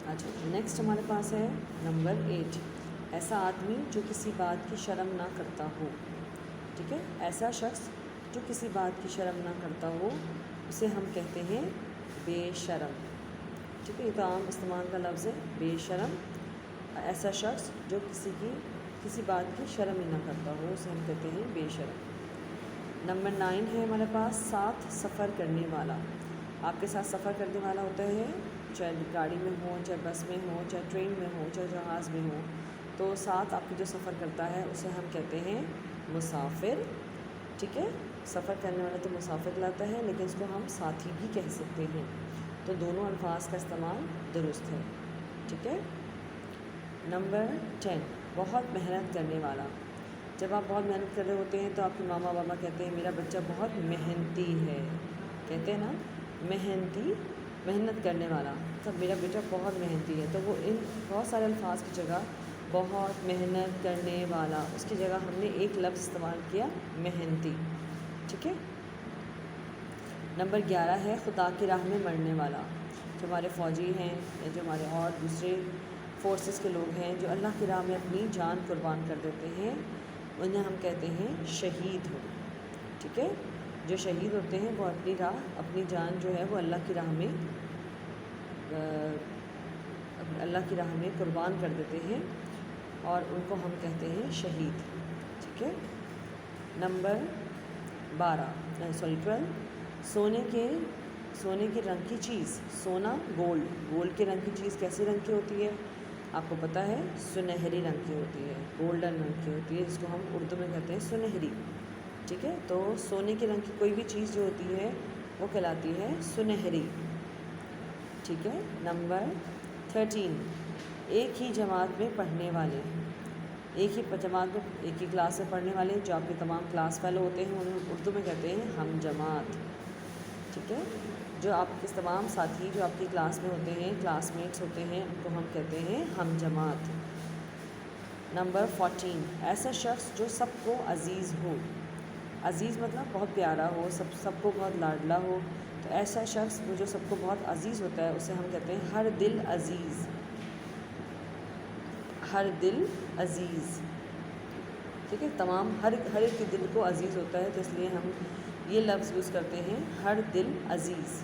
اچھا نیکسٹ ہمارے پاس ہے نمبر 8، ایسا آدمی جو کسی بات کی شرم نہ کرتا ہو. ٹھیک ہے، ایسا شخص جو کسی بات کی شرم نہ کرتا ہو اسے ہم کہتے ہیں بے شرم. ٹھیک ہے، یہ تو عام استعمال کا لفظ ہے بے شرم. ایسا شخص جو کسی بات کی شرم ہی نہ کرتا ہو اسے ہم کہتے ہیں بے شرم. نمبر 9 ہے ہمارے پاس ساتھ سفر کرنے والا. آپ کے ساتھ سفر کرنے والا ہوتا ہے، چاہے گاڑی میں ہو، چاہے بس میں ہو، چاہے ٹرین میں ہو، چاہے جہاز میں ہو، تو ساتھ آپ کے جو سفر کرتا ہے اسے ہم کہتے ہیں مسافر. ٹھیک ہے، سفر کرنے والا تو مسافر کہلاتا ہے، لیکن اس کو ہم ساتھی بھی کہہ سکتے ہیں. تو دونوں الفاظ کا استعمال درست ہے. ٹھیک ہے. نمبر 10 بہت محنت کرنے والا. جب آپ بہت محنت کر رہے ہوتے ہیں تو آپ کے ماما بابا کہتے ہیں میرا بچہ بہت محنتی ہے. کہتے ہیں نا محنتی، محنت کرنے والا، تو میرا بیٹا بہت محنتی ہے. تو وہ ان بہت سارے الفاظ کی جگہ بہت محنت کرنے والا، اس کی جگہ ہم نے ایک لفظ استعمال کیا محنتی. ٹھیک ہے. نمبر 11 ہے خدا کی راہ میں مرنے والا. جو ہمارے فوجی ہیں یا جو ہمارے اور دوسرے فورسز کے لوگ ہیں جو اللہ کی راہ میں اپنی جان قربان کر دیتے ہیں انہیں ہم کہتے ہیں شہید ہو. ٹھیک ہے، جو شہید ہوتے ہیں وہ اپنی جان جو ہے وہ اللہ کی راہ میں قربان کر دیتے ہیں اور ان کو ہم کہتے ہیں شہید. ٹھیک ہے. نمبر 12 سونے کے رنگ کی چیز. سونا گولڈ کے رنگ کی چیز کیسے رنگ کی ہوتی ہے؟ آپ کو پتہ ہے سنہری رنگ کی ہوتی ہے، گولڈن رنگ کی ہوتی ہے، جس کو ہم اردو میں کہتے ہیں سنہری. ٹھیک ہے، تو سونے کے رنگ کی کوئی بھی چیز جو ہوتی ہے وہ کہلاتی ہے سنہری. ٹھیک ہے. نمبر 13 ایک ہی جماعت میں پڑھنے والے. ایک ہی جماعت میں ایک ہی کلاس میں پڑھنے والے جو آپ کے تمام کلاس فیلو ہوتے ہیں انہیں اردو میں کہتے ہیں ہم جماعت. ٹھیک ہے، جو آپ کے تمام ساتھی جو آپ کی کلاس میں ہوتے ہیں، کلاس میٹس ہوتے ہیں، ان کو ہم کہتے ہیں ہم جماعت. نمبر 14 ایسا شخص جو سب کو عزیز ہو. عزیز مطلب بہت پیارا ہو، سب کو بہت لاڈلا ہو. تو ایسا شخص جو سب کو بہت عزیز ہوتا ہے اسے ہم کہتے ہیں ہر دل عزیز. ہر دل عزیز. ٹھیک ہے، تمام ہر ایک کے دل کو عزیز ہوتا ہے، تو اس لیے ہم یہ لفظ یوز کرتے ہیں ہر دل عزیز.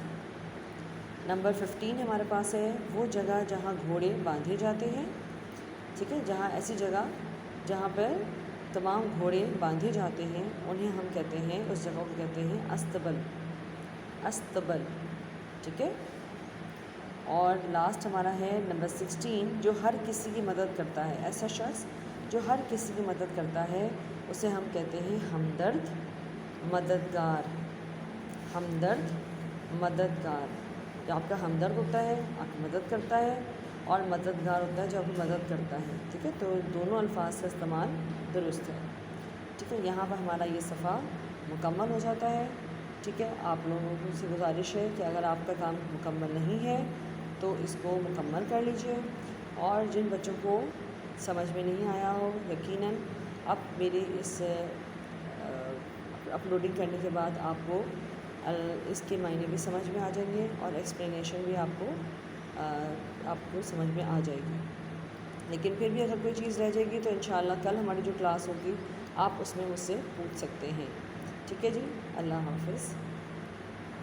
نمبر 15 ہمارے پاس ہے وہ جگہ جہاں گھوڑے باندھے جاتے ہیں. ٹھیک ہے، ایسی جگہ جہاں پر تمام گھوڑے باندھے جاتے ہیں انہیں ہم کہتے ہیں، اس جگہ کو کہتے ہیں استبل. ٹھیک ہے. اور لاسٹ ہمارا ہے نمبر 16 جو ہر کسی کی مدد کرتا ہے. ایسا شخص جو ہر کسی کی مدد کرتا ہے اسے ہم کہتے ہیں ہمدرد، مددگار. جو آپ کا ہمدرد ہوتا ہے آپ کی مدد کرتا ہے، اور مددگار ہوتا ہے جو آپ کی مدد کرتا ہے. ٹھیک ہے، تو دونوں الفاظ کا استعمال درست ہے. ٹھیک ہے، یہاں پر ہمارا یہ صفحہ مکمل ہو جاتا ہے. ٹھیک ہے، آپ لوگوں سے گزارش ہے کہ اگر آپ کا کام مکمل نہیں ہے تو اس کو مکمل کر لیجئے. اور جن بچوں کو سمجھ میں نہیں آیا ہو یقیناً اب میری اس اپلوڈنگ کرنے کے بعد آپ کو اس کے معنی بھی سمجھ میں آ جائیں گے اور ایکسپلینیشن بھی آپ کو سمجھ میں آ جائے گی. لیکن پھر بھی اگر کوئی چیز رہ جائے گی تو انشاءاللہ کل ہماری جو کلاس ہوگی آپ اس میں مجھ سے پوچھ سکتے ہیں. ٹھیک ہے جی، اللہ حافظ.